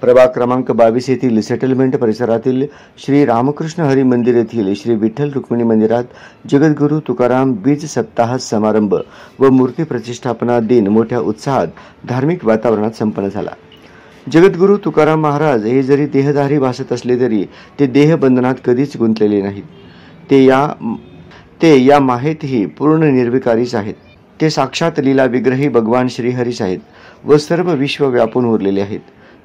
प्रभाग क्रमांक 22 येथील सेटलमेंट परिसरातील श्री रामकृष्ण हरी मंदिर येथील श्री विठ्ठल रुक्मिणी मंदिरात जगद्गुरू तुकाराम बीज सप्ताह समारंभ व मूर्ती प्रतिष्ठापना दिन मोठ्या उत्साहात धार्मिक वातावरणात संपन्न झाला। जगद्गुरू तुकाराम महाराज हे जरी देहधारी भासत असले तरी ते देहबंधनात कधीच गुंतलेले नाहीत। ते या माहेतही पूर्ण निर्विकारीच आहेत। ते साक्षात लीला विग्रही भगवान श्रीहरीच आहेत व सर्व विश्व व्यापून उरलेले आहेत।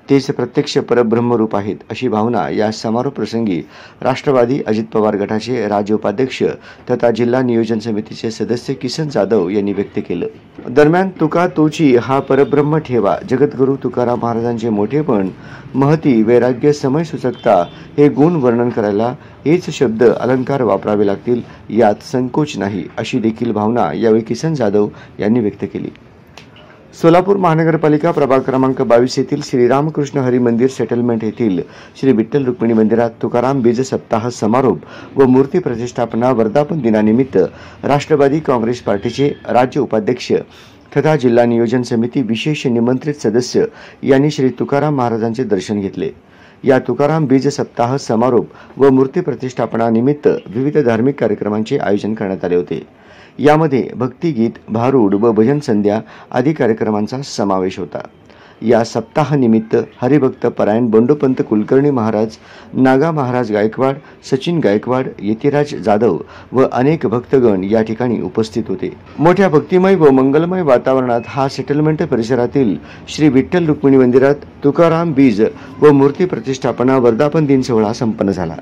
तेच प्रत्यक्ष परब्रह्मरूप आहेत अशी भावना या समारोप प्रसंगी राष्ट्रवादी अजित पवार गटाचे राज्य उपाध्यक्ष तथा जिल्हा नियोजन समितीचे सदस्य किसन जाधव यांनी व्यक्त केलं। दरम्यान तुका तोची हा परब्रह्म ठेवा जगद्गुरू तुकाराम महाराजांचे मोठेपण, महती, वैराग्य, समयसूचकता हे गुण वर्णन करायला हेच शब्द अलंकार वापरावे लागतील यात संकोच नाही अशी देखील भावना यावेळी किसन जाधव यांनी व्यक्त केली। सोलापूर महानगरपालिका प्रभाग क्रमांक 22 येथील श्री रामकृष्ण हरी मंदिर सेटलमेंट येथील श्री विठ्ठल रुक्मिणी मंदिरात तुकाराम बीज सप्ताह समारोप व मूर्ती प्रतिष्ठापना वर्धापन दिनानिमित्त राष्ट्रवादी काँग्रेस पार्टीचे राज्य उपाध्यक्ष तथा जिल्हा नियोजन समिती विशेष निमंत्रित सदस्य यांनी श्री तुकाराम महाराजांचे दर्शन घेतले। या तुकाराम बीज सप्ताह समारोप व मूर्ती प्रतिष्ठापना निमित्त विविध धार्मिक कार्यक्रमांचे आयोजन करण्यात आले होते। यामध्ये भक्तिगीत, भारूड व भजन संध्या आदी कार्यक्रमांचा समावेश होता। या सप्ताहानिमित्त हरिभक्त परायण बंडोपंत कुलकर्णी महाराज, नागा महाराज गायकवाड, सचिन गायकवाड, यतिराज जाधव व अनेक भक्तगण या ठिकाणी उपस्थित होते। मोठ्या भक्तिमय व मंगलमय वातावरणात हा सेटलमेंट परिसरातील श्री विठ्ठल रुक्मिणी मंदिरात तुकाराम बीज व मूर्ती प्रतिष्ठापना वर्धापन दिन सोहळा संपन्न झाला।